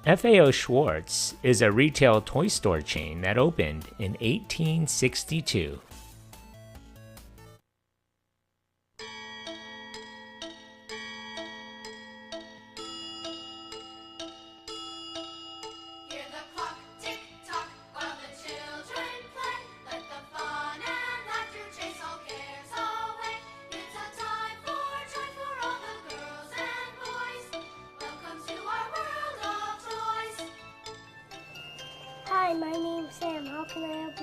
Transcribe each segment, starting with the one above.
FAO Schwarz is a retail toy store chain that opened in 1862. Hi, my name's Sam. How can I help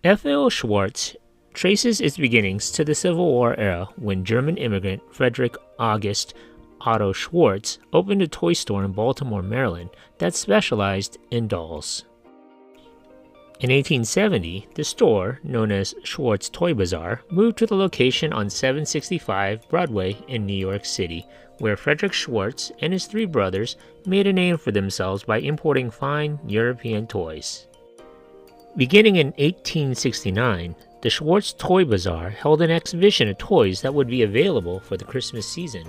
you? FAO Schwarz traces its beginnings to the Civil War era when German immigrant Frederick August Otto Schwarz opened a toy store in Baltimore, Maryland that specialized in dolls. In 1870, the store, known as Schwarz Toy Bazaar, moved to the location on 765 Broadway in New York City, where Frederick Schwarz and his three brothers made a name for themselves by importing fine European toys. Beginning in 1869, the Schwarz Toy Bazaar held an exhibition of toys that would be available for the Christmas season.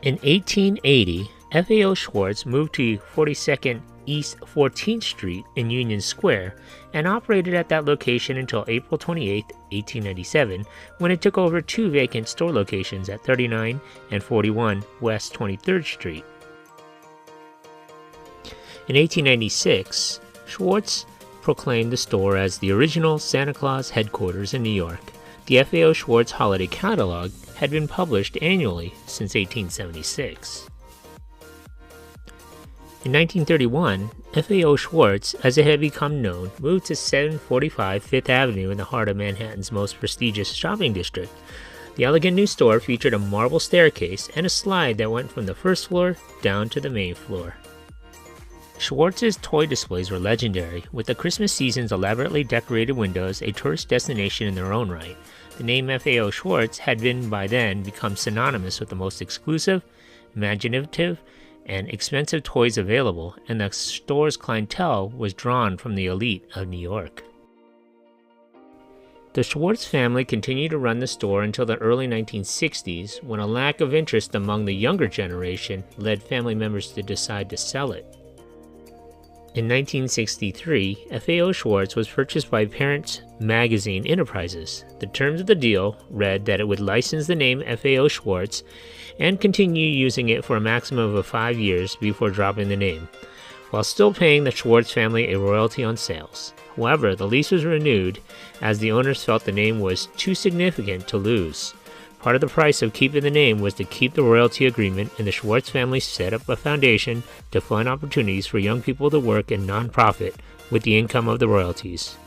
In 1880, FAO Schwarz moved to 42nd East 14th Street in Union Square and operated at that location until April 28, 1897, when it took over two vacant store locations at 39 and 41 West 23rd Street. In 1896, Schwarz proclaimed the store as the original Santa Claus headquarters in New York. The FAO Schwarz Holiday Catalog had been published annually since 1876. In 1931, FAO Schwarz, as it had become known, moved to 745 Fifth Avenue in the heart of Manhattan's most prestigious shopping district. The elegant new store featured a marble staircase and a slide that went from the first floor down to the main floor. Schwarz's toy displays were legendary, with the Christmas season's elaborately decorated windows a tourist destination in their own right. The name FAO Schwarz had by then become synonymous with the most exclusive, imaginative, and expensive toys available, and the store's clientele was drawn from the elite of New York. The Schwarz family continued to run the store until the early 1960s, when a lack of interest among the younger generation led family members to decide to sell it. In 1963, FAO Schwarz was purchased by parent magazine Enterprises. The terms of the deal read that it would license the name FAO Schwarz and continue using it for a maximum of 5 years before dropping the name, while still paying the Schwarz family a royalty on sales. However, the lease was renewed as the owners felt the name was too significant to lose. Part of the price of keeping the name was to keep the royalty agreement, and the Schwarz family set up a foundation to fund opportunities for young people to work in nonprofit with the income of the royalties.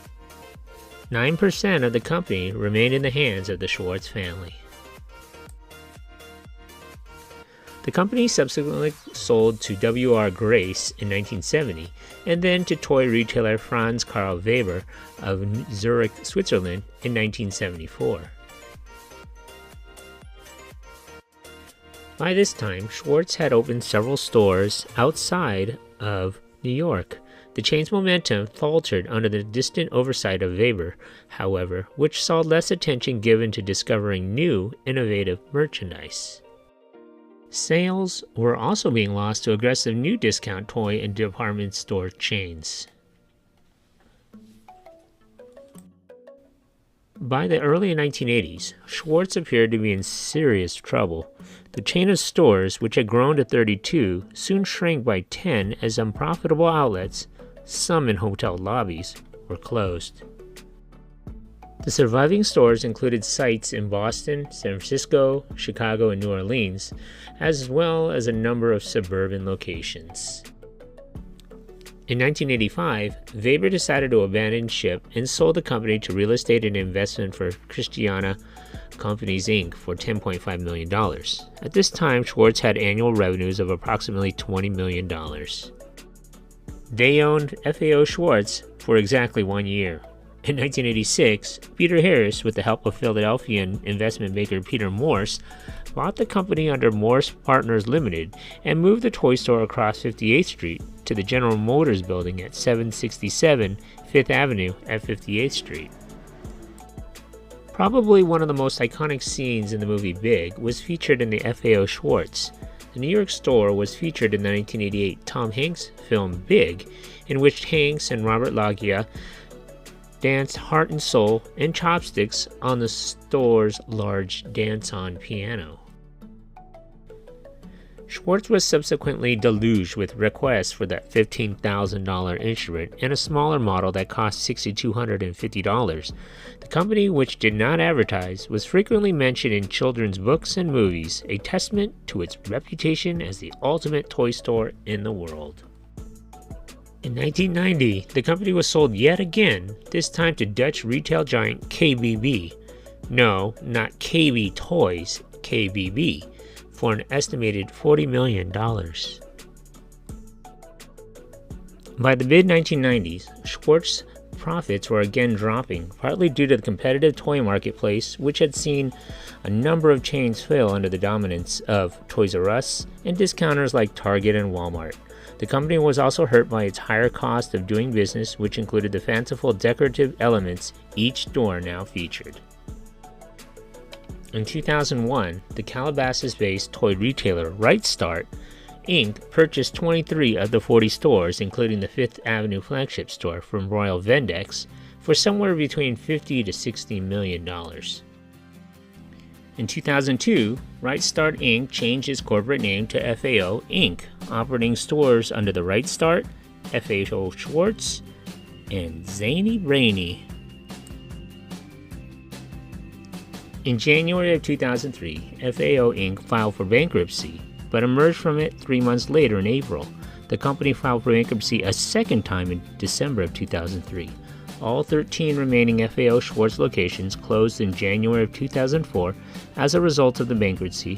9% of the company remained in the hands of the Schwarz family. The company subsequently sold to W.R. Grace in 1970, and then to toy retailer Franz Karl Weber of Zurich, Switzerland in 1974. By this time, Schwarz had opened several stores outside of New York. The chain's momentum faltered under the distant oversight of Weber, however, which saw less attention given to discovering new, innovative merchandise. Sales were also being lost to aggressive new discount toy and department store chains. By the early 1980s, Schwarz appeared to be in serious trouble. The chain of stores, which had grown to 32, soon shrank by 10 as unprofitable outlets, some in hotel lobbies, were closed. The surviving stores included sites in Boston, San Francisco, Chicago, and New Orleans, as well as a number of suburban locations. In 1985, Weber decided to abandon ship and sold the company to real estate and investment for Christiana Companies Inc. for $10.5 million. At this time, Schwarz had annual revenues of approximately $20 million. They owned FAO Schwarz for exactly 1 year. In 1986, Peter Harris, with the help of Philadelphian investment banker Peter Morse, bought the company under Morse Partners Limited and moved the toy store across 58th Street to the General Motors building at 767 Fifth Avenue at 58th Street. Probably one of the most iconic scenes in the movie Big was featured in the FAO Schwarz. The New York store was featured in the 1988 Tom Hanks film Big, in which Hanks and Robert Loggia danced Heart and Soul and Chopsticks on the store's large dance-on piano. Schwarz was subsequently deluged with requests for that $15,000 instrument and a smaller model that cost $6,250. The company, which did not advertise, was frequently mentioned in children's books and movies, a testament to its reputation as the ultimate toy store in the world. In 1990, the company was sold yet again, this time to Dutch retail giant KBB. No, not KB Toys, KBB. For an estimated $40 million. By the mid-1990s, Schwarz profits were again dropping, partly due to the competitive toy marketplace, which had seen a number of chains fail under the dominance of Toys R Us and discounters like Target and Walmart. The company was also hurt by its higher cost of doing business, which included the fanciful decorative elements each store now featured. In 2001, the Calabasas-based toy retailer Right Start, Inc. purchased 23 of the 40 stores, including the Fifth Avenue flagship store, from Royal Vendex for somewhere between $50 to $60 million. In 2002, Right Start Inc. changed its corporate name to FAO Inc., operating stores under the Right Start, FAO Schwarz, and Zany Brainy. In January of 2003, FAO Inc. filed for bankruptcy, but emerged from it 3 months later in April. The company filed for bankruptcy a second time in December of 2003. All 13 remaining FAO Schwarz locations closed in January of 2004 as a result of the bankruptcy.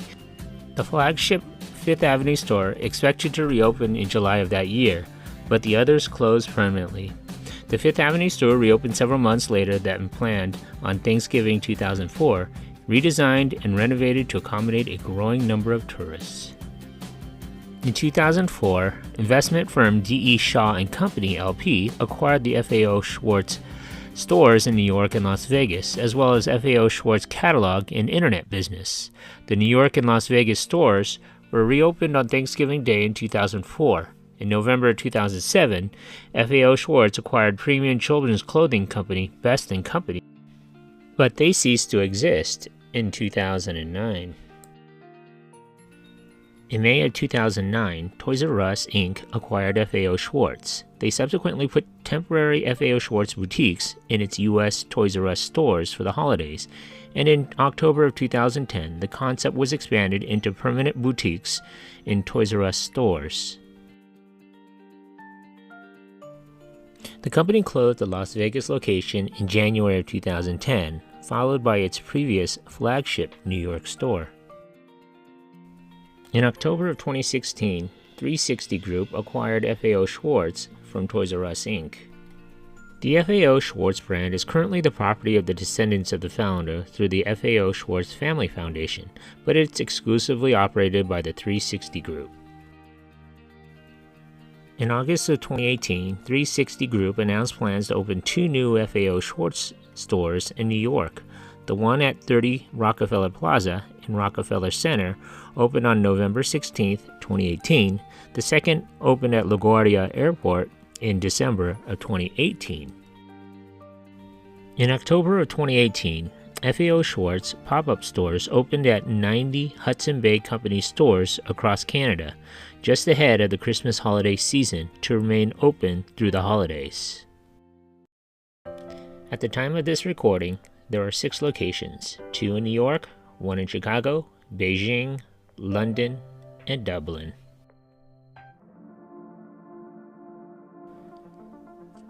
The flagship Fifth Avenue store expected to reopen in July of that year, but the others closed permanently. The Fifth Avenue store reopened several months later than planned on Thanksgiving 2004, redesigned and renovated to accommodate a growing number of tourists. In 2004, investment firm D.E. Shaw & Company LP acquired the FAO Schwarz stores in New York and Las Vegas, as well as FAO Schwarz catalog and internet business. The New York and Las Vegas stores were reopened on Thanksgiving Day in 2004. In November 2007, FAO Schwarz acquired premium children's clothing company Best & Company, but they ceased to exist in 2009. In May of 2009, Toys R Us, Inc. acquired FAO Schwarz. They subsequently put temporary FAO Schwarz boutiques in its U.S. Toys R Us stores for the holidays, and in October of 2010, the concept was expanded into permanent boutiques in Toys R Us stores. The company closed the Las Vegas location in January of 2010, followed by its previous flagship New York store. In October of 2016, 360 Group acquired FAO Schwarz from Toys R Us, Inc. The FAO Schwarz brand is currently the property of the descendants of the founder through the FAO Schwarz Family Foundation, but it's exclusively operated by the 360 Group. In August of 2018, 360 Group announced plans to open 2 new FAO Schwarz stores in New York. The one at 30 Rockefeller Plaza in Rockefeller Center opened on November 16, 2018. The second opened at LaGuardia Airport in December of 2018. In October of 2018, FAO Schwarz pop-up stores opened at 90 Hudson Bay Company stores across Canada, just ahead of the Christmas holiday season, to remain open through the holidays. At the time of this recording, there are 6 locations, 2 in New York, 1 in Chicago, Beijing, London, and Dublin.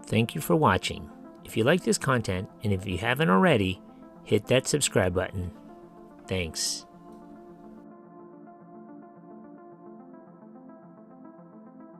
Thank you for watching. If you like this content, and if you haven't already, hit that subscribe button. Thanks.